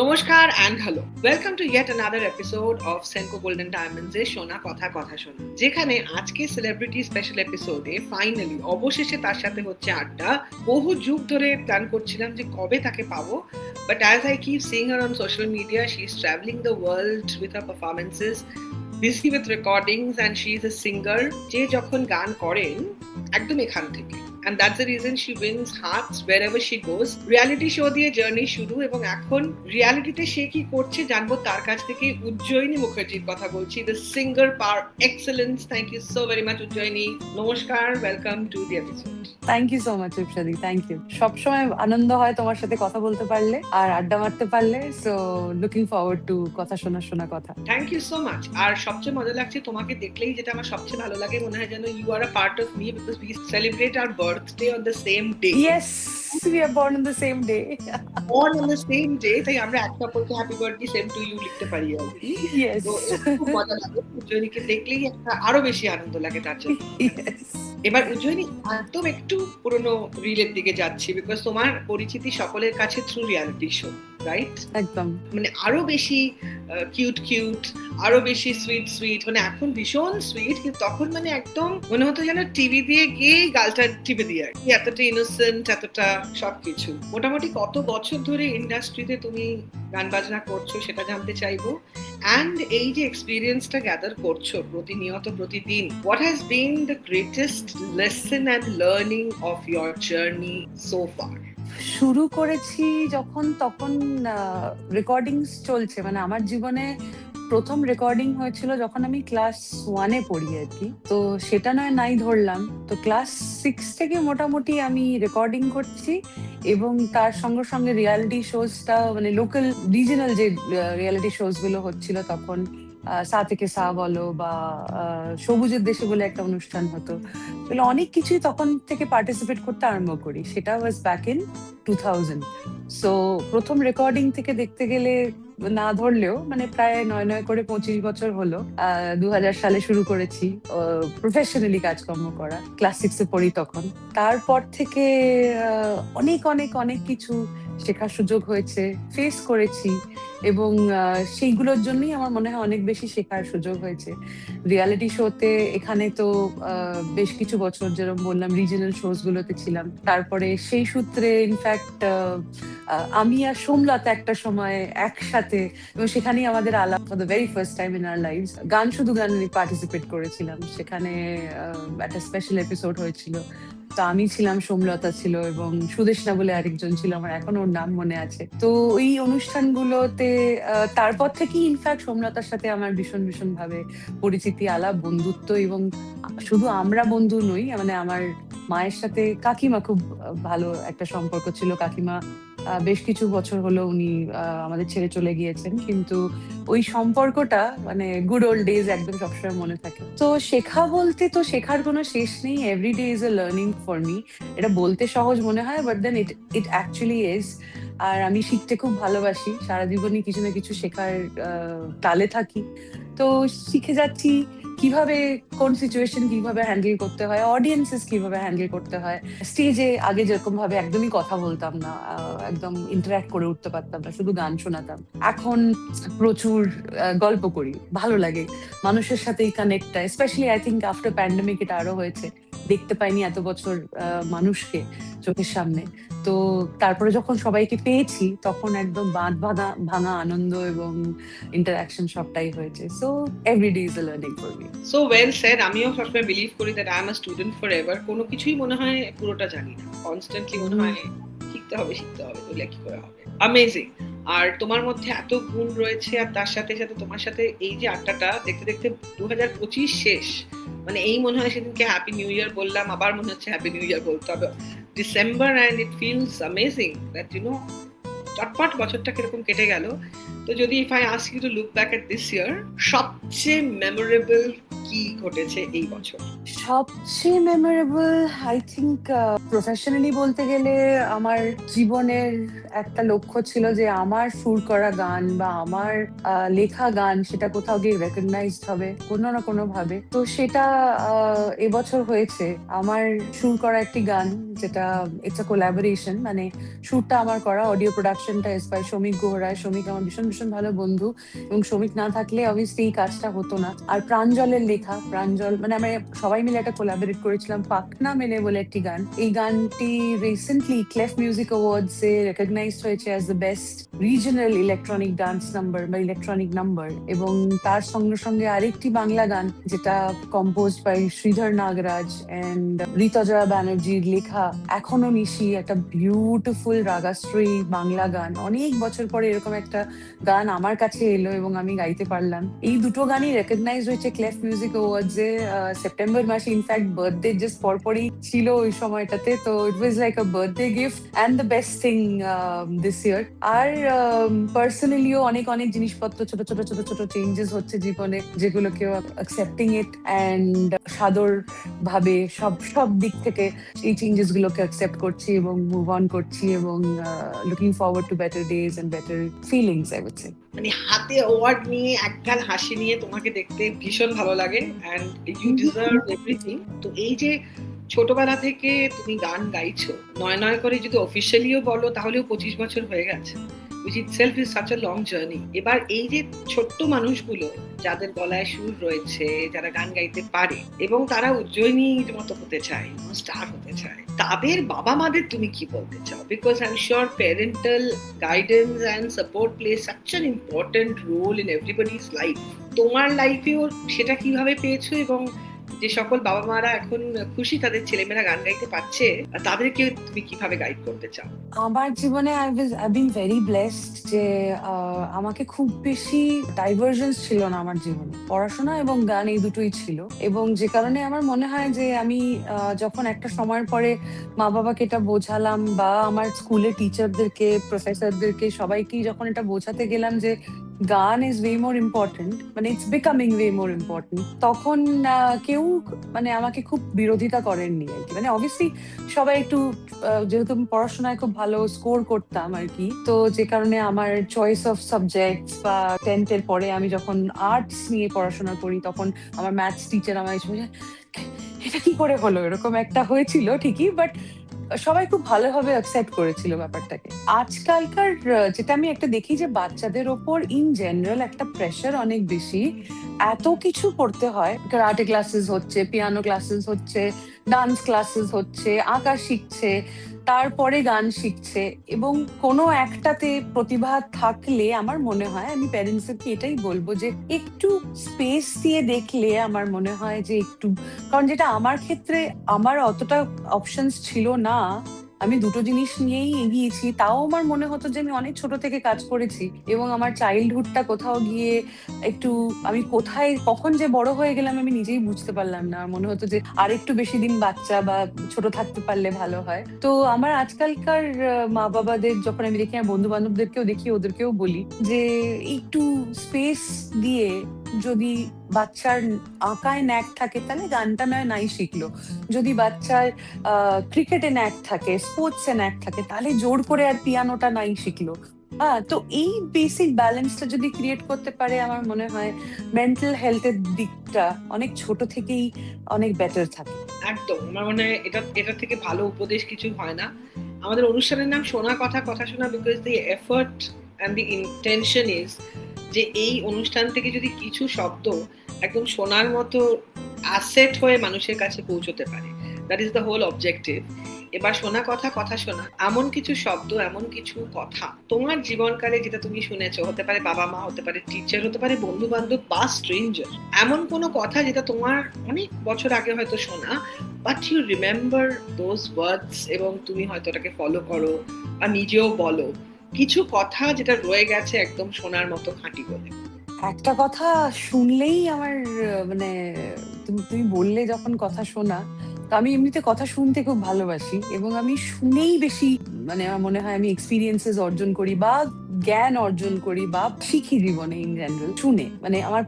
নমস্কার and hello. Welcome to yet another episode of Senko Golden Diamonds এর শোনা কথা কথা শোনা, যেখানে আজকে সেলিব্রিটি স্পেশাল এপিসোডে ফাইনালি অবশেষে তার সাথে হচ্ছে আড্ডা। বহু যুগ ধরে প্ল্যান করছিলাম যে কবে তাকে পাবো, but as I keep seeing her on social media, she's traveling the world with her performances, busy with recordings, and she's a singer যে যখন গান করেন একদম এখান থেকে, and that's the reason she wins hearts wherever she goes. Reality show দিয়ে journey শুরু, এবং এখন রিয়ালিটিতে সে কি করছে জানবো তার কাছ থেকে। উজ্জয়িনী মুখার্জির কথা বলছি, the singer par excellence. Thank you so very much Ujjayini. নমস্কার, welcome to the episode. Thank you so much রূপসাদি, থ্যাংক ইউ। সবসময় আনন্দ হয় তোমার সাথে কথা বলতে পারলে আর আড্ডা মারতে পারলে, সো লুকিং ফরওয়ার্ড টু কথা শোনা কথা। Thank you so much. আর সবচেয়ে মজা লাগছে তোমাকে দেখলেই, যেটা আমার সবচেয়ে ভালো লাগে, মনে হয় যেন you are a part of me because we celebrate our birthday on the same day. Yes, we are born on the same day. Born on the same day, তাই আমরা একটা অপরকে happy birthday same to you লিখতে পারি। Yes. খুব মজা লাগে, উজ্জয়িনীকে দেখলেই একটা আরো বেশি আনন্দ লাগে তার জন্য। Yes. এবার উজ্জয়িনী একদম একটু পুরনো রিলের দিকে যাচ্ছি, বিকজ তোমার পরিচিতি সকলের কাছে থ্রু রিয়ালিটি শো, রাইট? একদম, মানে আরো বেশি কিউট, আরো বেশি সুইট, মানে এখন ভীষণ সুইট, কিন্তু তখন মানে একদম মনে হতো যেন টিভি দিয়ে গিয়ে গালটা টিপে দিয়ে, আর কি এতটা ইনোসেন্ট, এতটা সবকিছু। মোটামুটি কত বছর ধরে ইন্ডাস্ট্রিতে তুমি গান বাজনা করছো সেটা জানতে চাইবো। অ্যান্ড এই যে এক্সপিরিয়েন্সটা গ্যাদার করছো প্রতিনিয়ত প্রতিদিন, what has been the greatest lesson and learning of your journey so far? শুরু করেছি যখন, তখন রেকর্ডিংস চলছে। মানে আমার জীবনে প্রথম রেকর্ডিং হয়েছিল যখন আমি ক্লাস 1-এ পড়ি আর কি। তো সেটা নাই ধরলাম, তো ক্লাস 6 থেকে মোটামুটি আমি রেকর্ডিং করছি, এবং তার সঙ্গে সঙ্গে রিয়ালিটি শোজটা, মানে লোকাল রিজনাল যে রিয়ালিটি শোজ গুলো হচ্ছিল তখন, সা থেকে সা বলো বা সবুজের দেশে বলে একটা অনুষ্ঠান হতো, এগুলো অনেক কিছুই তখন থেকে পার্টিসিপেট করতে আরম্ভ করি। সেটা ওয়াজ ব্যাক ইন 2000। সো প্রথম রেকর্ডিং থেকে দেখতে গেলে না ধরলেও মানে প্রায় 9 করে 25 বছর হলো। 2000 সালে শুরু করেছি প্রফেশনালি কাজকর্ম করা, ক্লাস 6-এ পড়ি তখন। তারপর থেকে অনেক কিছু শেখার সুযোগ হয়েছে, ফেস করেছি, এবং সেইগুলোর জন্যই আমার মনে হয় অনেক বেশি শেখার সুযোগ হয়েছে। রিয়ালিটি শোতে এখানে তো বেশ কিছু বছর, যেরকম বললাম, রিজনাল শোজ গুলোতে ছিলাম। তারপরে সেই সূত্রে ইনফ্যাক্ট আমি আর সোমলতা একটা সময় একসাথে, এবং সেখানেই আমাদের আলাপ for the very first time in our lives. গান শুধু গান পার্টিসিপেট করেছিলাম সেখানে, একটা স্পেশাল এপিসোড হয়েছিল। তো আমি ছিলাম, সোমলতা ছিল, এবং সুদেশনা বলে আরেকজন ছিল, আমার এখনো ওর নাম মনে আছে। তো ওই অনুষ্ঠানগুলোতে তারপর থেকেই ইনফ্যাক্ট সোমলতার সাথে আমার ভীষণ ভাবে পরিচিতি, আলাপ, বন্ধুত্ব। এবং শুধু আমরা বন্ধু নই, মানে আমার মায়ের সাথে কাকিমা খুব ভালো একটা সম্পর্ক ছিল। কাকিমা বেশ কিছু বছর হলো উনি আমাদের ছেড়ে চলে গিয়েছেন, কিন্তু ওই সম্পর্কটা মানে গুড ওল্ড ডেজ একদম সবসময় মনে থাকে। তো শেখা বলতে তো শেখার কোনো শেষ নেই। Every day is a learning for me. এটা বলতে সহজ মনে হয়, but then it actually is. আর আমি শিখতে খুব ভালোবাসি, সারা জীবনই কিছু না কিছু শেখার তালে থাকি। তো শিখে যাচ্ছি কিভাবে কোন সিচুয়েশন কিভাবে হ্যান্ডেল করতে হয়, অডিয়েন্সেস কিভাবে হ্যান্ডেল করতে হয়। স্টেজে আগে যেরকম ভাবে একদমই কথা বলতাম না, একদম ইন্টারঅ্যাক্ট করে উঠতে পারতাম না, শুধু গান শোনাতাম। এখন প্রচুর গল্প করি, ভালো লাগে মানুষের সাথে এই কানেক্টটা। Specially I think after pandemic এটা আরো হয়েছে। দেখতে পাইনি এত বছর মানুষকে চোখের সামনে। তো তারপরে যখন সবাইকে পেয়েছি তখন একদম বাঁধ ভাঙা আনন্দ এবং ইন্টারঅ্যাকশন সবটাই হয়েছে। So everyday is a learning for me. So well said. আমিও সবসময় বিলিভ করি that I am a student forever. কোনো কিছুই মনে হয় পুরোটা জানি না, কনস্ট্যান্টলি মনে হয় শিখতে হবে, বলে কি করে হবে। অ্যামেজিং। আর তোমার মধ্যে এত গুণ রয়েছে, আর তার সাথে সাথে তোমার সাথে এই যে আড্ডাটা দেখতে দেখতে 2025 শেষ, মানে এই মনে হয় সেদিনকে হ্যাপি নিউ ইয়ার বললাম, আবার মনে হচ্ছে হ্যাপি নিউ ইয়ার বলতে হবে December, and it feels amazing that you know চটপট বছরটা কিরকম কেটে গেল। তো যদি if I ask you to look back at this year, সবচেয়ে মেমোরেবল কি ঘটেছে এই বছর? সবচেয়ে মেমোরেবল আই থিঙ্ক প্রফেশনালি বলতে গেলে আমার জীবনের একটা লক্ষ্য ছিল যে আমার সুর করা গান বা আমার লেখা গান সেটা কোথাও গিয়ে রেকগনাইজড হবে কোনো না কোনো ভাবে। তো সেটা এবছর হয়েছে। আমার সুর করা একটি গান, যেটা ইটস আ কোলাবোরেশন, মানে সুরটা আমার করা, অডিও প্রোডাকশনটা ইজ বাই শৌমিক গোহরায়। শৌমিক আমার ভীষণ ভীষণ ভালো বন্ধু, এবং শৌমিক না থাকলে অবভিয়াসলি এই কাজটা হতো না। আর প্রাঞ্জলের লেখা, প্রাঞ্জল মানে আমরা সবাই মিলে একটা কোলাবোরেট করেছিলাম, পাখনা মেলে বলে একটি গান। এই গানটি রিসেন্টলি ক্লেফ মিউজিক অ্যাওয়ার্ডস এ রেকগনাইজড হয়েছে as the best regional electronic dance number বা ইলেকট্রনিক নাম্বার। এবং তার সঙ্গে সঙ্গে আরেকটি বাংলা গান যেটা compose by Sridhar Nagraj and Ritaja ব্যানার্জির লেখা, এখনো নিশি, একটা বিউটিফুল রাগাশ্রী বাংলা গান। অনেক বছর পরে এরকম একটা গান আমার কাছে এলো এবং আমি গাইতে পারলাম। এই দুটো গানই রেকগনাইজ হয়েছে ক্লেফ মিউজিক অ্যাওয়ার্ডস এ সেপ্টেম্বর মাসে। ইনফ্যাক্ট বার্থডে জাস্ট পরপরই ছিল ওই সময়টাতে, তো it was like a birthday gift and the best thing this year. আর পার্সোনালিও অনেক অনেক জিনিসপত্র, ছোট ছোট ছোট ছোট চেঞ্জেস হচ্ছে জীবনে, যেগুলোকে অ্যাকসেপ্টিং ইট অ্যান্ড সাদর ভাবে সব সব দিক থেকে এই চেঞ্জেস গুলোকে অ্যাকসেপ্ট করছি এবং মুভ অন করছি, এবং looking forward to better days and better feelings I would say. মানে হাতে অ্যাওয়ার্ড নিয়ে একগাল হাসি নিয়ে তোমাকে দেখতে ভীষণ ভালো লাগে, এন্ড ইউ ডিজার্ভ এভরিথিং। তো এই যে ছোটবেলা থেকে তুমি গান গাইছো, নয় নয় করে যদি অফিসিয়ালিও বলো তাহলেও 25 বছর হয়ে গেছে, which itself is such a long journey. এবার এই যে ছোট্ট মানুষগুলো যাদের গলায় সুর রয়েছে, যারা গান গাইতে পারে এবং তারা উজ্জয়িনীর মতো হতে চায়, স্টার হতে চায়, তাদের বাবা মাদের তুমি কি বলতে চাও? Because I am sure parental guidance and support play such an important role in everybody's life. তোমার লাইফেও সেটা কিভাবে পেয়েছো, এবং যে সকল বাবা মারা এখন খুশি তাদের ছেলেমেয়েরা গান গাইতে পারছে, তাদেরকে তুমি কিভাবে গাইড করতে চাও? আমার জীবনে আই বিন ভেরি ব্লেসড যে আমাকে খুব বেশি ডাইভার্জেন্স ছিল না আমার জীবনে। পড়াশোনা এবং গান এই দুটোই ছিল, এবং যে কারণে আমার মনে হয় যে আমি যখন একটা সময়ের পরে মা বাবাকে এটা বোঝালাম, বা আমার স্কুলের টিচারদেরকে, প্রফেসরদেরকে, সবাইকেই যখন এটা বোঝাতে গেলাম যে গান ইজ ওয়ে মোর ইম্পর্টেন্ট, মানে it's becoming way more important, তখন কেউ মানে আমাকে খুব বিরোধিতা করেননি আর কি। মানে অবভিয়াসলি সবাই একটু যেহেতু আমি পড়াশোনায় খুব ভালো স্কোর করতাম আর কি, তো যে কারণে আমার চয়েস অফ সাবজেক্টস বা 10th এর পরে আমি যখন আর্টস নিয়ে পড়াশোনা করি, তখন আমার ম্যাথস টিচার আমার এটা কি করে হলো, এরকম একটা হয়েছিল ঠিকই, বাট সবাই খুব ভালোভাবে অ্যাকসেপ্ট করেছিল ব্যাপারটাকে। আজকালকার যেটা আমি একটা দেখি যে বাচ্চাদের ওপর ইন জেনারেল একটা প্রেশার অনেক বেশি, এত কিছু করতে হয়, কারাটে ক্লাসেস হচ্ছে, পিয়ানো ক্লাসেস হচ্ছে, ডান্স ক্লাসেস হচ্ছে, আঁকা শিখছে, তারপরে গান শিখছে, এবং কোনো একটাতে প্রতিভা থাকলে আমার মনে হয়, আমি প্যারেন্টসদেরকে এটাই বলবো যে একটু স্পেস দিয়ে দেখলে আমার মনে হয় যে একটু, কারণ যেটা আমার ক্ষেত্রে আমার অতটা অপশনস ছিল না, আমি দুটো জিনিস নিয়েই এগিয়েছি, তাও আমার মনে হতো যে আমি অনেক ছোট থেকে কাজ করেছি, এবং আমার চাইল্ডহুডটা কোথাও গিয়ে একটু, আমি কোথায় কখন যে বড় হয়ে গেলাম আমি নিজেই বুঝতে পারলাম না। মনে হতো যে আর একটু বেশি দিন বাচ্চা বা ছোট থাকতে পারলে ভালো হয়। তো আমার আজকালকার মা বাবাদের যখন আমি দেখি, বন্ধু বান্ধবদেরকেও দেখি, ওদেরকেও বলি যে একটু স্পেস দিয়ে, যদি বাচ্চার আঁকায় ন্যাক থাকে তাহলে গানটা নয় নাই শিখলো, যদি বাচ্চার ক্রিকেটে ন্যাক থাকে, স্পোর্টসে ন্যাক থাকে, তাহলে জোর করে আর পিয়ানোটা নাই শিখলো। তো এই বেসিক ব্যালেন্সটা যদি ক্রিয়েট করতে পারে, আমার মনে হয় মেন্টাল হেলথের দিকটা অনেক ছোট থেকেই অনেক বেটার থাকে। একদম, আমার মনে হয় এটা থেকে ভালো উপদেশ কিছু হয় না। আমাদের অনুষ্ঠানের নাম শোনা কথা কথা শোনা, because the effort and the intention is যে এই অনুষ্ঠান থেকে যদি কিছু শব্দ একদম শোনার মতো অ্যাসেট হয়ে মানুষের কাছে পৌঁছতে পারে, that is the whole objective. এবার শোনা কথা কথা শোনা, এমন কিছু শব্দ, এমন কিছু কথা তোমার জীবনকালে যেটা তুমি শুনেছো, হতে পারে বাবা মা, হতে পারে টিচার, হতে পারে বন্ধু বান্ধব বা স্ট্রেঞ্জার, এমন কোনো কথা যেটা তোমার অনেক বছর আগে হয়তো শোনা, বাট ইউ রিমেম্বার দোজ ওয়ার্ডস, এবং তুমি হয়তো ওটাকে ফলো করো বা নিজেও বলো কিছু কথা যেটা রয়ে গেছে একদম শোনার মতো খাঁটি বলে। একটা কথা শুনলেই আমার মানে, তুমি বললে যখন কথা শোনা, তো আমি এমনিতে কথা শুনতে খুব ভালোবাসি, এবং আমি শুনেই বেশি, মানে আমার মনে হয় আমি এক্সপিরিয়েন্সেস অর্জন করি, বা জ্ঞান অর্জন করি বা শিখি জীবনে ইন জেনারেল শুনে, মানে আমার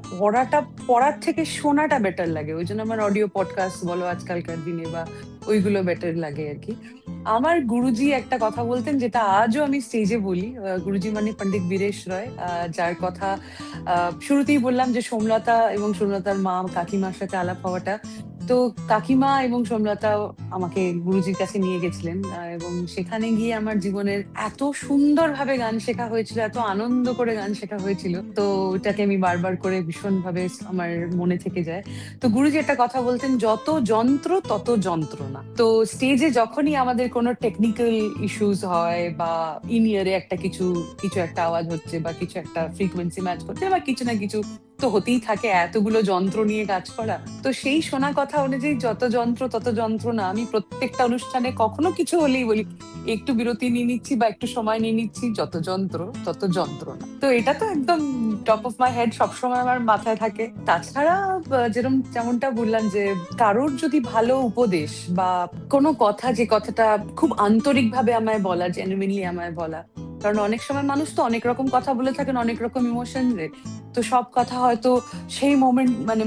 পড়ার থেকে শোনাটা বেটার লাগে। ওই জন্য আমার অডিও পডকাস্ট বলো আজকালকার দিনে বা ওইগুলো বেটার লাগে আর কি। আমার গুরুজি একটা কথা বলতেন, যেটা আজও আমি স্টেজে বলি। গুরুজি মানে পণ্ডিত বীরেশ রয়, যার কথা শুরুতেই বললাম যে সোমলতা এবং সোমলতার মা কাকিমার সাথে আলাপ হওয়াটা। তো কাকিমা এবং সোমলতা আমাকে গুরুজির কাছে নিয়ে গেছিলেন, এবং সেখানে গিয়ে আমার জীবনের এত সুন্দরভাবে গান শেখা হয়েছিল, এত আনন্দ করে গান শেখা হয়েছিল। তো ওটাকে আমি বারবার করে ভীষণ ভাবে আমার মনে থেকে যায়। তো গুরুজি একটা কথা বলতেন, যত যন্ত্র তত যন্ত্রণা। তো স্টেজে যখনই আমাদের কোনো টেকনিক্যাল ইস্যুস হয় বা ইন ইয়ারে একটা কিছু কিছু একটা আওয়াজ হচ্ছে বা কিছু একটা ফ্রিকোয়েন্সি ম্যাচ করছে বা কিছু না কিছু তো হতেই থাকে, এতগুলো যন্ত্র নিয়ে কাজ করা। তো সেই শোনা কথা অনুযায়ী যত যন্ত্র তত যন্ত্রণা। আমি প্রত্যেকটা অনুষ্ঠানে কখনো কিছু হলেই বলি একটু বিরতি নিয়ে নিচ্ছি বা একটু সময় নিয়ে নিচ্ছি, যত যন্ত্র তত যন্ত্রণা। তো এটা তো একদম টপ অফ মাই হেড সবসময় আমার মাথায় থাকে। তাছাড়া যেমনটা বললাম যে কারোর যদি ভালো উপদেশ বা কোনো কথা, যে কথাটা খুব আন্তরিকভাবে আমায় বলা, জেনুইনলি আমায় বলা, কারণ অনেক সময় মানুষ তো অনেক রকম কথা বলে থাকেন অনেক রকম ইমোশন রে। তো সব কথা হয়তো সেই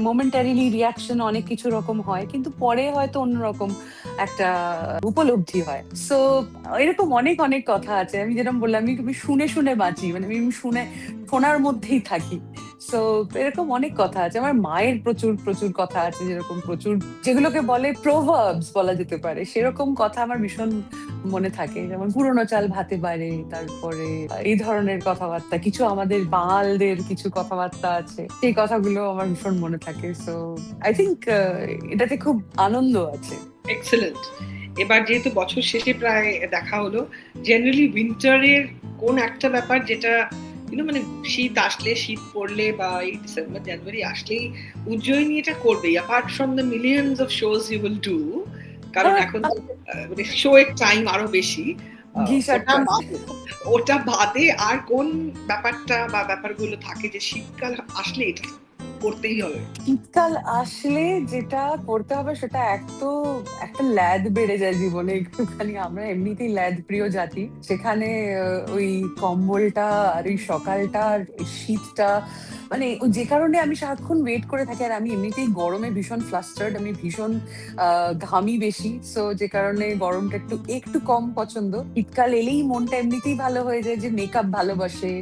মোমেন্টারিলি রিয়াকশন অনেক কিছু রকম হয়, কিন্তু পরে হয়তো অন্যরকম একটা উপলব্ধি হয়। সো এরকম অনেক অনেক কথা আছে। আমি যেরকম বললাম, আমি শুনে শুনে বাঁচি, মানে আমি শোনার মধ্যেই থাকি। সো এরকম অনেক কথা আছে। আমার মায়ের প্রচুর প্রচুর কথা আছে, যেরকম প্রচুর যেগুলোকে বলে প্রোভার্বস বলা যেতে পারে, সেরকম কথা আমার ভীষণ মনে থাকে। যেমন পুরোনো চাল ভাতে বাড়ে, তারপরে এই ধরনের কথাবার্তা, কিছু আমাদের বাঙালদের কিছু কথাবার্তা আছে, সেই কথাগুলো আমার ভীষণ মনে থাকে। সো আই থিঙ্ক এটাতে খুব আনন্দ আছে। এক্সেলেন্ট। এবার যেহেতু বছর শেষে প্রায় দেখা হলো, জেনারেলি উইন্টারের কোন একটা ব্যাপার যেটা মানে শীত আসলে, শীত পড়লে বা এই ডিসেম্বর জানুয়ারি আসলেই উজ্জয়িনী এটা করবেই, apart from the millions of shows you will do, কারণ এখন মানে শো এর টাইম আরো বেশি। ওটা বাদে আর কোন ব্যাপারটা বা ব্যাপারগুলো থাকে যে শীতকাল আসলে এটা করতেই হবে? শীতকাল আসলে যেটা করতে হবে সেটা একটা ল্যাদ বেড়ে যায় জীবনে একটুখানি। আমরা এমনিতেই ল্যাদ প্রিয় জাতি, সেখানে ওই কম্বলটা আর ওই সকালটা আর শীতটা, মানে যে কারণে আমি সারাক্ষণ ওয়েট করে থাকি। আর আমি এমনিতেই গরমে ভীষণ ফ্লাস্টার্ড, আমি ভীষণ ঘামি বেশি। সো যে কারণে গরমটা একটু একটু কম পছন্দ। শীতকাল এলেই মনটা এমনিতেই ভালো হয়ে যায়, যে মেকআপ ভালোবাসে,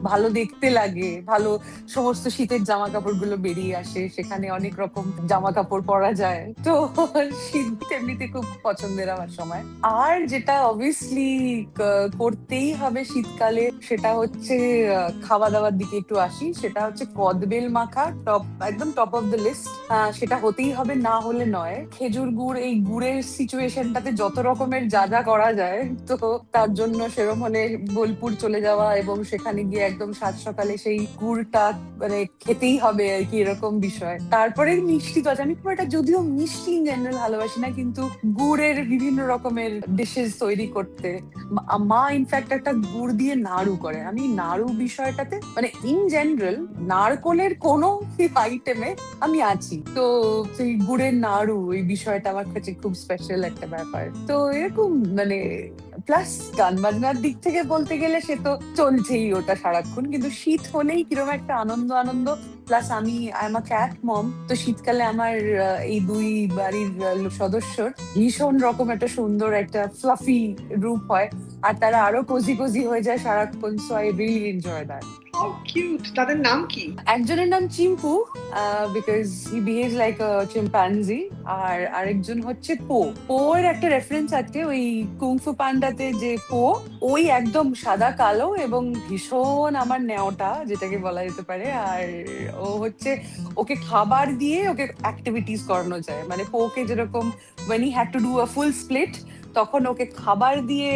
ভালো দেখতে লাগে, ভালো সমস্ত শীতের জামা কাপড় গুলো বেরিয়ে আসে, সেখানে অনেক রকম জামা কাপড় পরা যায়। তো শীত এমনিতে খুব পছন্দের আমার সময়। আর যেটা অবভিয়াসলি করতেই হবে শীতকালে, সেটা হচ্ছে খাওয়া দাওয়ার দিকে একটু আসি। সেটা হচ্ছে কদবেল মাখা, একদম টপ অফ দ্য লিস্ট। সেটা হতেই হবে, না হলে নয়। খেজুর গুড়, এই গুড়ের সিচুয়েশনটাতে যত রকমের যা যা করা যায়, তো তার জন্য সেরকম হলে বোলপুর চলে যাওয়া এবং সেখানে গিয়ে একদম সাত সকালে সেই গুড়টা মানে খেতেই হবে আর কি, এরকম বিষয়। তারপরে মিষ্টি তো আছে। আমি খুব একটা যদিও মিষ্টি ইন জেনারেল ভালোবাসি না, কিন্তু গুড়ের বিভিন্ন রকমের ডিশেস তৈরি করতে, মা ইনফ্যাক্ট একটা গুড় দিয়ে নাড়ু করে। আমি নাড়ু বিষয়টাতে মানে ইন জেনারেল নারকোলের কোনো আইটেমে আমি আছি। তো সেই গুড়ের নাড়ু, এই বিষয়টা আমার কাছে খুব স্পেশাল একটা ব্যাপার। তো এরকম মানে প্লাস গান বাজনার দিক থেকে বলতে গেলে সে তো চলছেই ওটা সারাক্ষণ, কিন্তু শীত হলেই কিরকম একটা আনন্দ আনন্দ। প্লাস আমি আই এম আ ক্যাট মম, তো শীতকালে আমার এই দুই বাড়ির সদস্যর ভীষণ রকম একটা সুন্দর একটা ফ্লাফি রূপ হয়, আর তারা আরো কোজি কোজি হয়ে যায় সারাক্ষণ। So I really enjoy that. How cute! তাদের নাম কি? একজনের নাম Chimpu, because he behave like a chimpanzee. আর আরেকজন হচ্ছে পো। পো এর একটা রেফারেন্স আছে ওই কুংফু পান্ডাতে, যে পো ওই একদম সাদা কালো এবং ভীষণ আমার নেওটা যেটাকে বলা যেতে পারে। আর ও হচ্ছে, ওকে খাবার দিয়ে ওকে অ্যাক্টিভিটিস করানো যায়। মানে পোকে যেরকম when he had to do a full split, তখন ওকে খাবার দিয়ে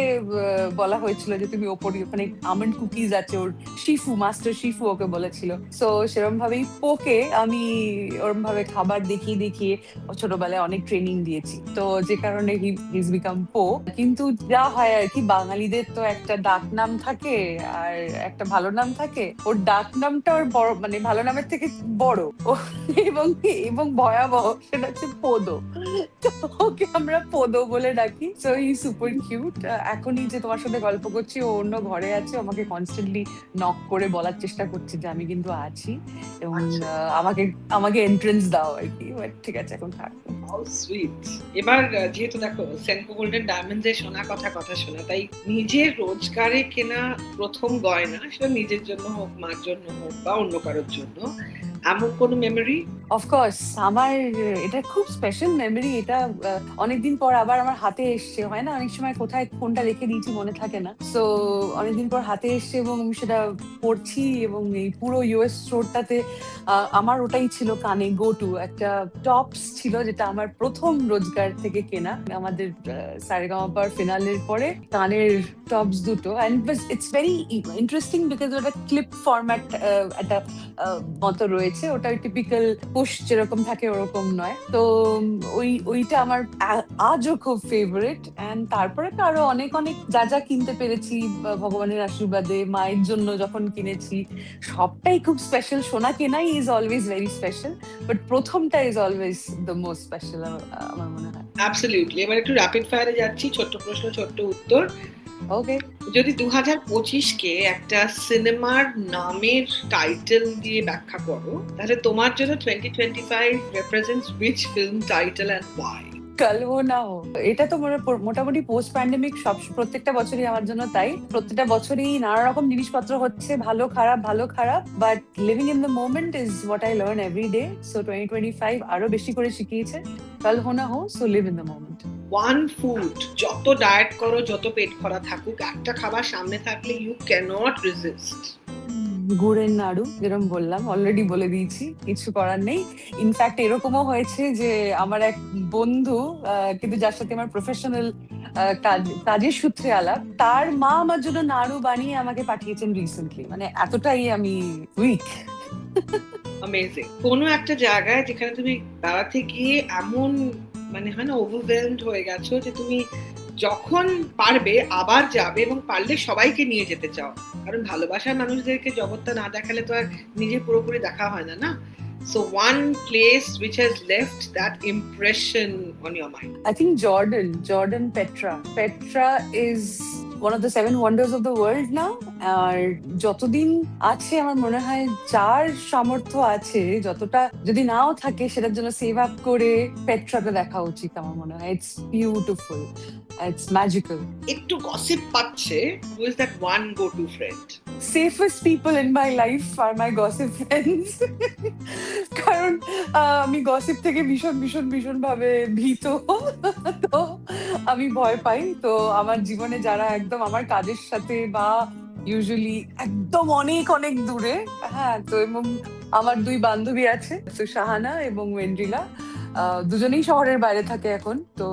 বলা হয়েছিল যে তুমি ওপরে, ওখানে আমন্ড কুকিজ আছে, ওর শিফু, মাস্টার শিফু ওকে বলেছিল। সো সেরকম ভাবেই পোকে আমি ওরম ভাবে খাবার দেখিয়ে দেখিয়ে ছোটবেলায় অনেক ট্রেনিং দিয়েছি। তো যে কারণে হিজ বিকাম পো। কিন্তু যা হয় আর কি, বাঙালিদের তো একটা ডাক নাম থাকে আর একটা ভালো নাম থাকে। ওর ডাক নামটা ওর বড়, মানে ভালো নামের থেকে বড় এবং এবং ভয়াবহ, সেটা হচ্ছে পোদো। তো ওকে আমরা পোদো বলে ডাকি। তো সো হি সুপার কিউট। এখনই যে তোমার সাথে গল্প করছি ও অন্য ঘরে আছে, আমাকে কনস্ট্যান্টলি নক করে বলার চেষ্টা করছে যে আমি কিন্তু আছি এবং আচ্ছা। আমাকে আমাকে এন্ট্রেন্স দাও আর কি। But ঠিক আছে, এখন থাক। How sweet. এবার যেহেতু দেখো সেনকো গোল্ডেন ডায়মন্ডস এর শোনা কথা কথা শোনা, তাই নিজের রোজগারে কেনা প্রথম গয়না, সেটা নিজের জন্য হোক, মার জন্য হোক বা অন্য কারোর জন্য, এমন কোনো মেমরি? অফকোর্স আমার এটা খুব স্পেশাল মেমরি। এটা অনেকদিন পর আবার আমার হাতে এসছে। হয় না অনেক সময় কোথায় ফোনটা রেখে দিয়েছি মনে থাকে না, সো অনেকদিন পর হাতে এসছে এবং আমি সেটা পড়ছি এবং এই পুরো ইউএস স্টোরটাতে আমার ওটাই ছিল কানে গো টু। একটা টপস ছিল যেটা আমার প্রথম রোজগার থেকে কেনা, আমাদের সারেগামাপার ফিনালের পরে কানের টপস দুটো। And it's very interesting because ওটা ক্লিপ ফরম্যাট একটা মতো রয়েছে, ওটা টিপিক্যাল পুশ যেরকম থাকে ওরকম নয়। তো ওইটা আমার আজও খুব ফেভারিট। এন্ড তারপরে তো আরো অনেক অনেক যা যা কিনতে পেরেছি ভগবানের আশীর্বাদে, মায়ের জন্য যখন কিনেছি, সবটাই খুব স্পেশাল। সোনা কেনাই is always very special, but প্রথমটা is always the most special আমার মনে হয়। অ্যাবসলিউটলি। এবার একটু র্যাপিড ফায়ারে যাচ্ছি, ছোট্ট প্রশ্ন ছোট্ট উত্তর। ওকে। যদি 2025-কে একটা সিনেমার নামের টাইটেল দিয়ে ব্যাখ্যা করো, তাহলে তোমার জন্য 2025 represents which film title and why? কাল হো না হো, এটা তো মোটামুটি পোস্ট প্যান্ডেমিক সব প্রত্যেকটা বছরই আমার জন্য তাই। প্রত্যেকটা বছরই নানা রকম জিনিসপত্র হচ্ছে, ভালো খারাপ, but living in the moment is what I learn every day. So 2025 আরো বেশি করে শিখিয়েছে কাল হো না হো, so live in the moment. One food, যত ডায়েট করো, যত পেট ভরা থাকুক, একটা খাবার সামনে থাকলে you cannot resist. গুড়ের নাড়ু, যেরকম বললাম, অলরেডি বলে দিয়েছি, কিছু করার নেই। ইনফ্যাক্ট এরকমও হয়েছে যে আমার এক বন্ধু, কিন্তু যার সাথে আমার প্রফেশনাল কাজের সূত্রে আলাপ, তার মা আমার জন্য নাড়ু বানিয়ে আমাকে পাঠিয়েছেন রিসেন্টলি। মানে এতটাই আমি উইক। অ্যামেজিং। কোনো একটা জায়গায় যেখানে তুমি বেড়াতে গিয়ে এমন মানে হয় না ওভারওয়েলমড হয়ে গেছো যে তুমি যখন পারবে আবার যাবে এবং পারলে সবাইকে নিয়ে যেতে চাও, কারণ ভালোবাসার মানুষদেরকে জগৎটা না দেখালে তো আর নিজে পুরোপুরি দেখা হয় না, না? So one place which has left that impression on your mind. I think Jordan Petra. Petra is one of the 7 wonders of the world now. আর যতদিন আছে আমার মনে হয় যার সামর্থ্য আছে, যতটা যদি নাও থাকে, সেটার জন্য সেভ আপ করে পেট্রাকে দেখা উচিত আমার মনে হয়। It's beautiful, it's magical. একটু গসিপ পাচ্ছে, who is that one go to friend? Safest people in my life are my gossip friends. কারণ আমি গসিপ থেকে ভীষণ ভাবে ভীত, তো আমি ভয় পাই। তো আমার জীবনে যারা একদম আমার কাজের সাথে বা ইউজুয়ালি একদম অনেক দূরে, হ্যাঁ, তো এবং আমার 2 বান্ধবী আছে, তো শাহানা এবং ওয়েন্ড্রিলা, দুজনেই শহরের বাইরে থাকে এখন। তো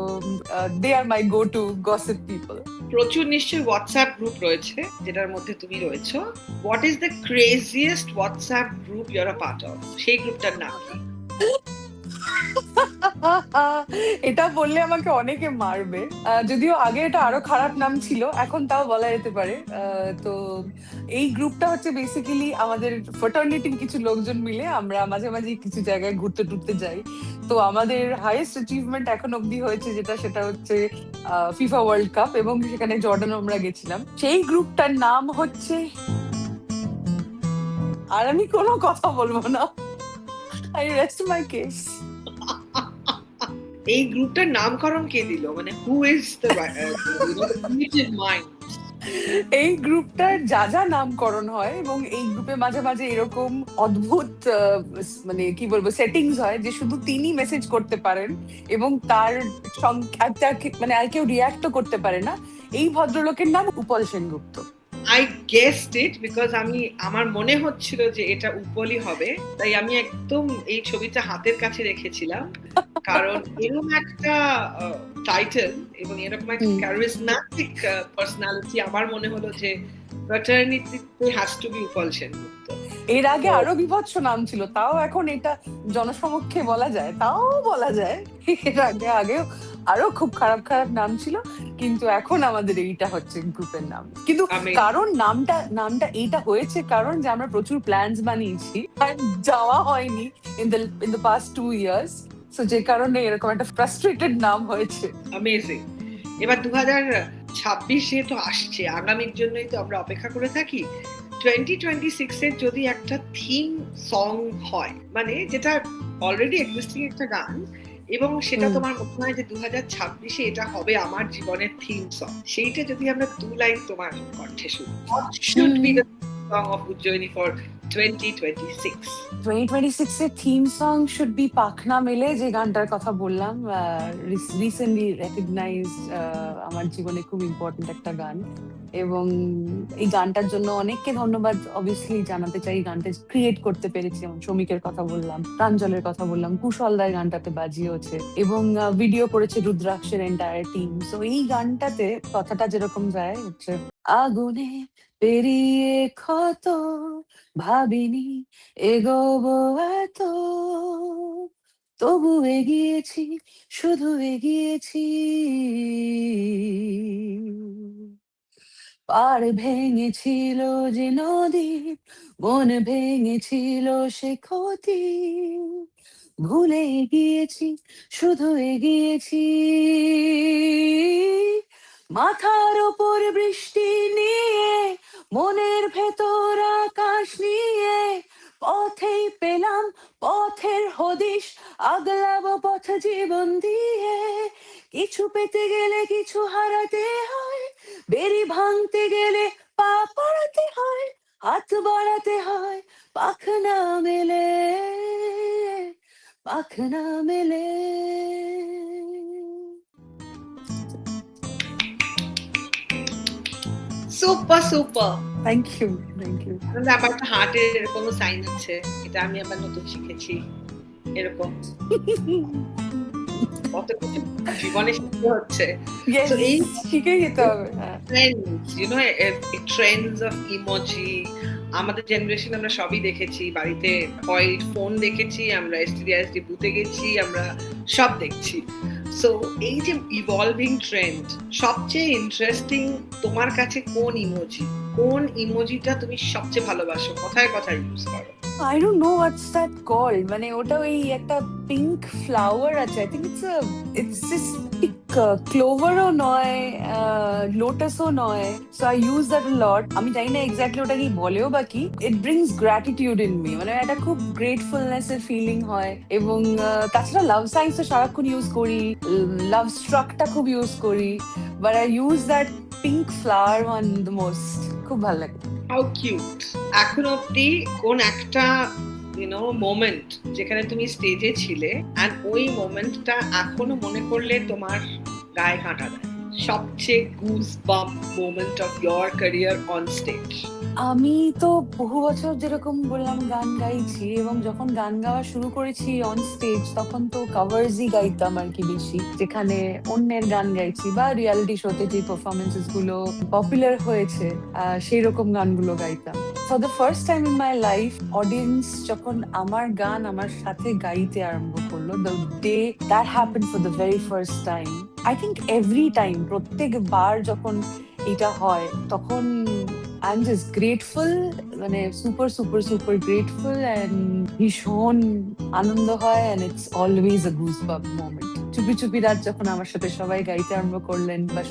they are my go to gossip people. প্রচুর নিশ্চয়ই হোয়াটসঅ্যাপ গ্রুপ রয়েছে যেটার মধ্যে তুমি রয়েছো। What is the craziest WhatsApp group you are a part of? সেই গ্রুপটার নাম কি? এটা বললে আমাকে অনেকে মারবে, যদিও আগে এটা আরো খারাপ নাম ছিল, এখন তাও বলা যেতে পারে। তো এই গ্রুপটা হচ্ছে বেসিক্যালি আমাদের ফ্রেটার্নিটির কিছু লোকজন মিলে আমরা মাঝে মাঝে কিছু জায়গায় ঘুরতে টুরতে যাই। তো আমাদের হাইয়েস্ট অ্যাচিভমেন্ট এখন অব্দি হয়েছে সেটা হচ্ছে ফিফা ওয়ার্ল্ড কাপ, এবং সেখানে জর্ডান আমরা গেছিলাম। সেই গ্রুপটার নাম হচ্ছে, আর আমি কোনো কথা বলবো না, আই রেস্ট মাই কেস। এই গ্রুপটার নামকরণ কে দিল? মানে who is the creative mind? এই গ্রুপটার যা নামকরণ হয়, এবং এই গ্রুপে মাঝে মাঝে এরকম অদ্ভুত মানে কি বলবো সেটিংস হয় যে শুধু তিনি মেসেজ করতে পারেন এবং তার মানে আর কেউ রিয়াক্টও করতে পারে না। এই ভদ্রলোকের নাম উপল Sengupta. I guessed it because আমার মনে হচ্ছিল যে এটা উপলি হবে, তাই আমি একদম এই ছবিটা হাতের কাছে রেখেছিলাম, কারণ এরকম একটা টাইটেল এবং এরকম একটা ক্যারিজম্যাটিক পার্সোনালিটি, আমার মনে হলো যে ফ্র্যাটার্নিটিতে হ্যাজ টু বি উপল সেনগুপ্ত। এর আগে আরো বিভৎস নাম ছিল, তাও এখন এটা জনসমক্ষে বলা যায়, এর আগে আরো খুব খারাপ নাম ছিল, কিন্তু এখন আমাদের এইটা হচ্ছে গ্রুপের নাম। কিন্তু কারণ নামটা এইটা হয়েছে কারণ যে আমরা প্রচুর প্ল্যানস বানিয়েছি আর যাওয়া হয়নি in the past 2 years, so যে কারণে এরকম একটা ফ্রাস্ট্রেটেড নাম হয়েছে। অ্যামেজিং। এবার 2026 তো আসছে, আগামীর জন্যই তো আমরা অপেক্ষা করে থাকি। 2026 এর যদি একটা থিম সং হয়, মানে যেটা অলরেডি এক্সিস্টিং একটা গান, এবং সেটা তোমার মনে হয় যে 2026 এটা হবে আমার জীবনের থিম সং, সেইটা যদি আমরা 2 লাইন তোমার কণ্ঠে শুনি, what should be the song of Ujjaini for 2026? 2026 এর থিম সং শুড বি পাখনা মেলে, যে গানটার কথা বললাম, রিসেন্টলি রেকগনাইজড, আমার জীবনে খুব ইম্পর্টেন্ট একটা গান। এবং এই গানটার জন্য অনেককে ধন্যবাদ অবভিয়াসলি জানাতে চাই। গানটা ক্রিয়েট করতে পেরেছি, যেমন শ্রমিকের কথা বললাম, প্রাঞ্জলের কথা বললাম, কুশল দায় গানটাতে বাজিয়েছে, এবং ভিডিও করেছে রুদ্রাক্ষের এন্টায়ার টিম। তো এই গানটাতে কথাটা যেরকম যায় হচ্ছে, আগুনে পেরিয়ে ক্ষত ভাবিনি এগোবো এত, তবু এগিয়েছি, শুধু এগিয়েছি। পার ভেঙেছিল যে নদী, মন ভেঙেছিল সে ক্ষতি, ভুলে গিয়েছি, শুধু এগিয়েছি। মাথার ওপর বৃষ্টি নিয়ে, মনের ভেতর আকাশ নিয়ে, পথেই পেলাম পথের হদিশ, আগলাবো পথ জীবন দিয়ে। কিছু পেতে গেলে কিছু হারাতে হয়, বেরি ভাঙতে গেলে পা পড়াতে হয়, হাত বাড়াতে হয়, পাখনা মেলে, পাখনা মেলে। Super super, thank you, thank you. আবার একটা হার্টের এরকম সাইন আছে, এটা আমি আবার নতুন শিখেছি। এরকম কত কিছু জীবনে শিখতে হচ্ছে। Yes, So এই শিখে যেতে হবে। হ্যাঁ। trends, you know, trends of emoji, আমাদের জেনারেশন আমরা সবই দেখেছি, বাড়িতে হয় ফোন দেখেছি, আমরা এসটিডি বুথে গেছি, আমরা সব দেখছি। সো এই যে ইভলভিং ট্রেন্ড, সবচেয়ে ইন্টারেস্টিং তোমার কাছে কোন ইমোজিটা তুমি সবচেয়ে ভালোবাসো, কোথায় কোথায় ইউজ করো? I don't know what's that called, মানে ওটা ওই একটা পিঙ্ক ফ্লাওয়ার আছে, I think it's this ক্লোভারও নয়, লোটাসও নয়, so I use that a lot. আমি জানি না এক্স্যাক্টলি ওটা কি বলেও বা কি। It brings gratitude in me, মানে একটা খুব গ্রেটফুলনেস এর ফিলিং হয়। এবং তাছাড়া লাভ সাইন্স তো সারাক্ষণ ইউজ করি, লাভ স্ট্রাকটা খুব ইউজ করি, but I use that pink flower one the most, খুব ভালো লাগে। How cute. এখন অব্দি কোন একটা মোমেন্ট যেখানে তুমি স্টেজে ছিলে, আর ওই মোমেন্টটা এখনো মনে করলে তোমার গায়ে কাঁটা দেয়, সবচেয়ে goose bump moment of your career on stage? আমি তো বহু বছর যেরকম বললাম গান গাইছি, এবং যখন গান গাওয়া শুরু করেছি অন স্টেজ, তখন তো কভার্সই গাইতাম আর কি বেশি, যেখানে অন্যের গান গাইছি বা রিয়ালিটি শোতে যে পারফরমেন্সেস গুলো পপুলার হয়েছে সেই রকম গানগুলো গাইতাম। For the first time in my life audience যখন আমার গান আমার সাথে গাইতে আরম্ভ করলো, the day that happened for the very first time, I think every time, প্রত্যেকবার যখন এটা হয় তখন I'm just grateful, মানে super super super grateful, and ভীষণ আনন্দ হয়, and it's always a goosebump moment. চুপি চুপি রাত যখন আমার সাথে সবাই গাইতে আরম্ভ করলেন, বা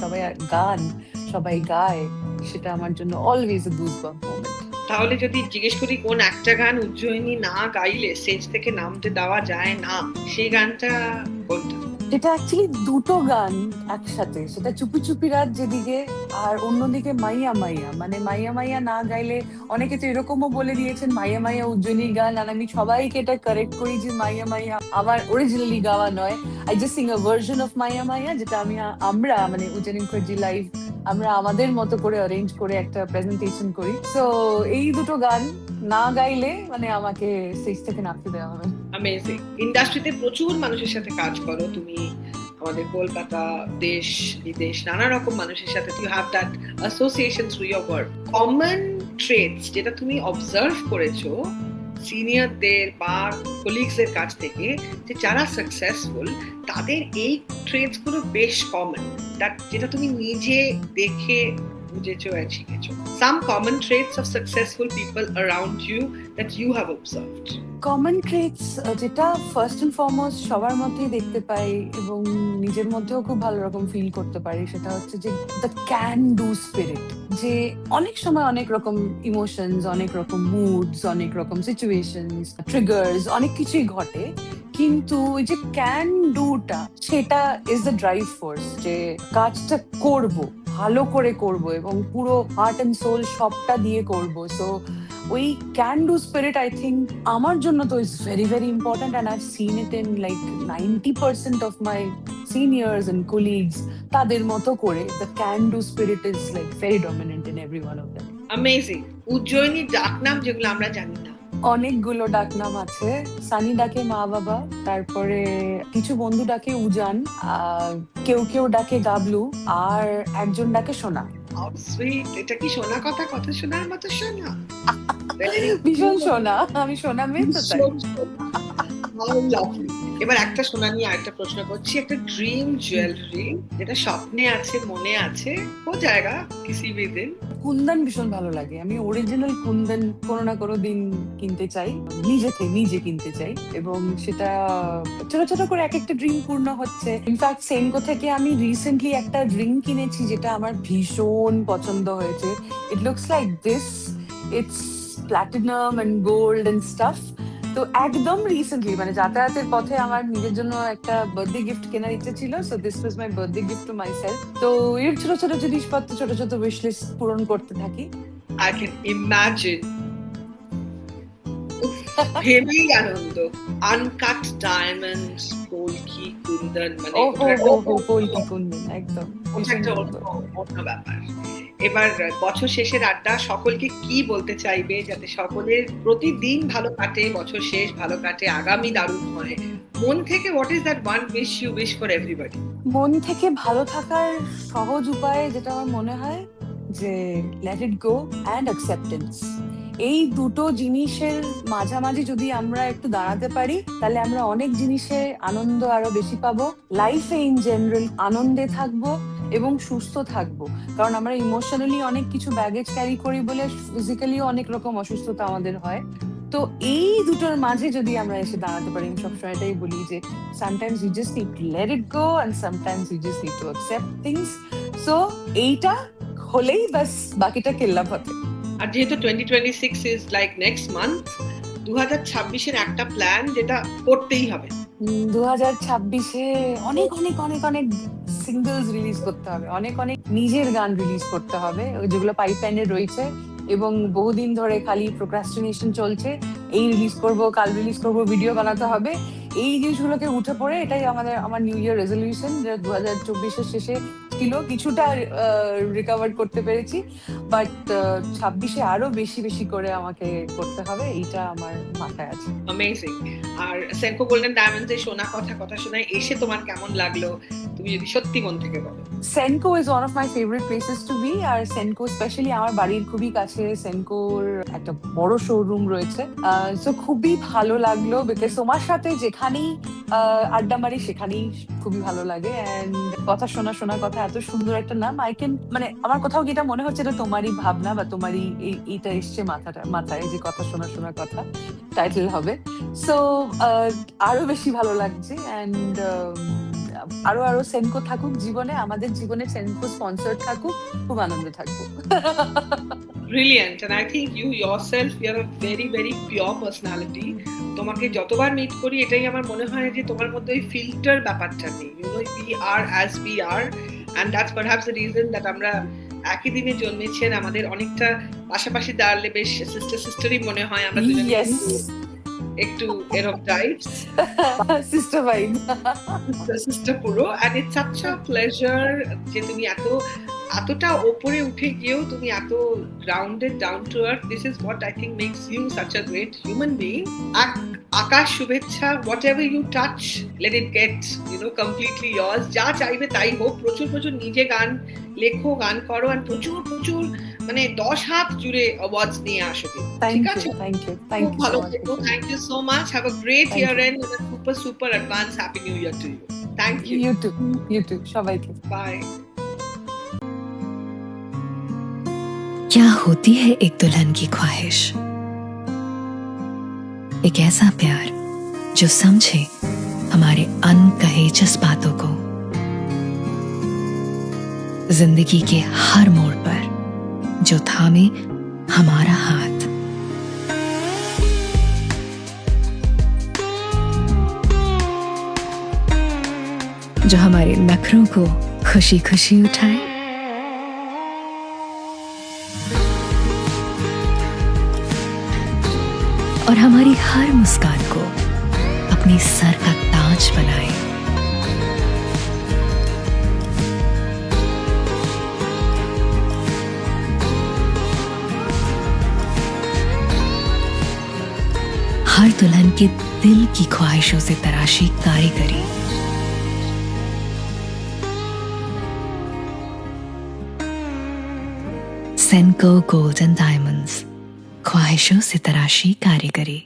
সবাই গায়, সেটা আমার জন্য always a goosebump moment. তাহলে যদি জিজ্ঞেস করি কোন একটা গান উজ্জয়িনী না গাইলে স্টেজ থেকে নামতে দেওয়া যায় না, সেই গানটা কোনটা? এটা অ্যাকচুয়ালি দুটো গান একসাথে, সেটা চুপি চুপি রাত যেদিকে, আর অন্যদিকে মাইয়া মাইয়া। মানে মাইয়া মাইয়া না গাইলে, অনেকে তো এরকমও বলে দিয়েছেন মাইয়া মাইয়া উজ্জয়িনীর গান, আর আমি সবাইকে এটা কারেক্ট করি যে মাইয়া মাইয়া আমার অরিজিনালি গাওয়া নয়, I just Singh a version of মাইয়া মাইয়া, যেটা আমরা মানে উজ্জয়িনী মুখার্জি লাইভ আমরা আমাদের মতো করে অ্যারেঞ্জ করে একটা প্রেজেন্টেশন করি। সো এই দুটো গান না গাইলে মানে আমাকে স্টেজ থেকে নামতে দেওয়া হবে। অ্যামেজিং। ইন্ডাস্ট্রিতে প্রচুর মানুষের সাথে কাজ করো তুমি, আমাদের কলকাতা, দেশ বিদেশ, নানা রকম মানুষের সাথে you have that association through your work. Common traits যেটা তুমি অবজার্ভ করেছো সিনিয়রদের বা কলিগসের কাছ থেকে, যে যারা সাকসেসফুল তাদের এই ট্রেটস গুলো বেশ কমন, যেটা তুমি নিজে দেখে বুঝেছো and শিখেছো? Some common traits of successful people around you that you have observed. Common traits যেটা ফার্স্ট এন্ড ফরমোস্ট সবার মধ্যেই দেখতে পাই এবং নিজের মধ্যেও খুব ভালো রকম ফিল করতে পারি, সেটা হচ্ছে যে দ্য ক্যান ডু স্পিরিট। যে অনেক সময় অনেক রকম ইমোশনস, অনেক রকম মুডস, অনেক রকম সিচুয়েশনস, ট্রিগার্স, অনেক কিছুই ঘটে, কিন্তু ওই যে ক্যান ডুটা, সেটা ইজ দ্য ড্রাইভ ফোর্স। যে কাজটা করব, ভালো করে করব এবং পুরো হার্ট এন্ড সোল সবটা দিয়ে করব। সো ওই can do spirit I think আমার জন্য তো is very very important, and I've seen it in like 90% of my seniors and colleagues. তাদের মতো করে the can do spirit is like very dominant in every one of them. Amazing. উজ্জয়িনীর ডাকনাম যেগুলো আমরা জানি না, অনেকগুলো ডাকনাম আছে। সানি ডাকে মা বাবা, তারপরে কিছু বন্ধু ডাকে উজান, কেউ কেউ ডাকে গাবলু, আর একজন ডাকে সোনা। How sweet! এটা কি শোনা কথা কথা শোনার মতো শোনা? ভীষণ সোনা, আমি সোনা মেয়ে তো তাই। How lovely! এবার একটা সোনা নিয়ে আরেকটা প্রশ্ন করছি। একটা ড্রিম জুয়েলারি যেটা স্বপ্নে আছে, মনে আছে, ও জায়গা কিসি ভি দিন? কুন্দন ভীষণ ভালো লাগে। আমি অরিজিনাল কুন্দন কোনো না কোনো দিন কিনতে চাই, নিজে কিনতে চাই, এবং সেটা ছোট ছোট করে এক একটা ড্রিম পূর্ণ হচ্ছে। ইনফ্যাক্ট সেনকো থেকে আমি রিসেন্টলি একটা রিং কিনেছি যেটা আমার ভীষণ পছন্দ হয়েছে। It looks like this, it's platinum and gold and stuff. তো একদম রিসেন্টলি, মানে যাতায়াতের পথে আমার নিজের জন্য একটা বার্থডে গিফট কেনার ইচ্ছে ছিল। So this was my birthday gift to my self. তো এর ছোট ছোট জিনিসপত্র, ছোট ছোট উইশ লিস্ট পূরণ করতে থাকি। I can imagine. ভেবেই আনন্দ। আনকাট ডায়মন্ড, কলকি কুন্দন, মানে কলকি কুন্দন একদম ওটা একটা অন্য ব্যাপার। এবার বছর শেষের আড্ডা, সকলকে কি বলতে চাইবে যাতে সকলের প্রতিদিন ভালো কাটে, বছর শেষ ভালো কাটে, আগামী দারুণ হয়? মন থেকে what is that one wish you wish for everybody? মন থেকে ভালো থাকার সহজ উপায় যেটা আমার মনে হয় যে let it go and acceptance. এই দুটো জিনিসের মাঝামাঝি যদি আমরা একটু দাঁড়াতে পারি, তাহলে আমরা অনেক জিনিসে আনন্দ আরো বেশি পাবো। লাইফে ইন জেনারেল আনন্দে থাকবো এবং সুস্থ থাকবো। কারণ আমরা ইমোশনালি অনেক কিছু ব্যাগেজ ক্যারি করি বলে ফিজিক্যালিও অনেক রকম অসুস্থতা আমাদের হয়। তো এই দুটোর মাঝে যদি আমরা এসে দাঁড়াতে পারি, আমি সবসময় এটাই বলি যে sometimes you just need to let it go and sometimes you just need to accept things. So এইটা হলেই বাস বাকিটা কেল্লা ফতে। আর যেহেতু 2026 ইজ লাইক নেক্সট মান্থ, 2026 এর একটা প্ল্যান যেটা করতেই হবে। 2026-এ অনেক অনেক অনেক অনেক সিঙ্গলস রিলিজ করতে হবে, অনেক অনেক নিজের গান রিলিজ করতে হবে, যেগুলো পাইপলাইনে রয়েছে এবং বহুদিন ধরে খালি প্রোক্রাস্টিনেশন চলছে। এই রিলিজ করব, কাল রিলিজ করব, ভিডিও বানাতে হবে, এই জিনিসগুলোকে উঠে পড়ে এটাই আমার নিউ ইয়ার রেজলিউশন। 2024-এর শেষে ছিল, কিছুটা রিকভার করতে পেরেছি, বাট 26-এ আরো বেশি বেশি করে আমাকে করতে হবে, এইটা আমার মাথায় আছে। অ্যামেজিং। আর সেনকো গোল্ডেন ডায়মন্ডস এর শোনা কথা কথা শোনায় এসে তোমার কেমন লাগলো, তুমি যদি সত্যি মন থেকে বলো? Senco is one of my favourite places to be. আর সেনকো স্পেশালি আমার বাড়ির খুবই কাছে সেনকোর একটা বড় শোরুম রয়েছে। সো খুবই ভালো লাগলো, বিকজ তোমার সাথে যেখানেই আড্ডা মারি সেখানেই খুবই ভালো লাগে। এন্ড কথা শোনা কথা, এত সুন্দর একটা নাম। আই ক্যান, মানে আমার কোথাও কি এটা মনে হচ্ছে এটা তোমারই ভাবনা বা তোমারই এইটা এসছে মাথায় যে কথা শোনা কথা টাইটেল হবে। সো আরো বেশি ভালো লাগছে। এন্ড আরো আরো সেনকো থাকুক জীবনে, আমাদের জীবনে সেনকো স্পন্সর থাকুক, খুব আনন্দ থাকবো। Brilliant, and I think you yourself, you are a very very pure personality. তোমাকে যতবার মিট করি এটাই আমার মনে হয় যে তোমার মধ্যে ওই ফিল্টার ব্যাপারটা নেই। You know, we are as we are, and that's perhaps the reason that আমরা একই দিনে জন্মেছেন, আমাদের অনেকটা পাশাপাশি দাঁড়ালে বেশ সিস্টারই মনে হয়। আমরা দুজনে একটু এরকম টাইপস, সিস্টার ভাইব, সিস্টার পুরো। and it's such a pleasure যে তুমি এতটা ওপরে উঠে গিয়েও তুমি এত grounded, down to earth. This is what I think makes you such a great human being. Akash শুভেচ্ছা, whatever you touch, let it get completely years. যা চাইবে তাই হোক। প্রচুর প্রচুর নিজে গান লেখো, গান করো, আর প্রচুর প্রচুর মানে 10 হাত জুড়ে অ্যাওয়ার্ডস নিয়ে আসো। ঠিক আছে, খুব ভালো থেকো। Thank you so much. Have a great year and and a super super advance happy new year to you. Thank you. You too সবাইকে। Bye. क्या होती है एक दुल्हन की ख्वाहिश? एक ऐसा प्यार जो समझे हमारे अनकहे जज्बातों को, जिंदगी के हर मोड़ पर जो थामे हमारा हाथ। जो हमारे नखरों को खुशी खुशी उठाए, और हमारी हर मुस्कान को अपनी सर का ताज बनाए। हर दुल्हन के दिल की ख्वाहिशों से तराशी कारीगरी। सेंको गोल्डन डायमंड्स, ख्वाहिशों से तराशी कारीगरी।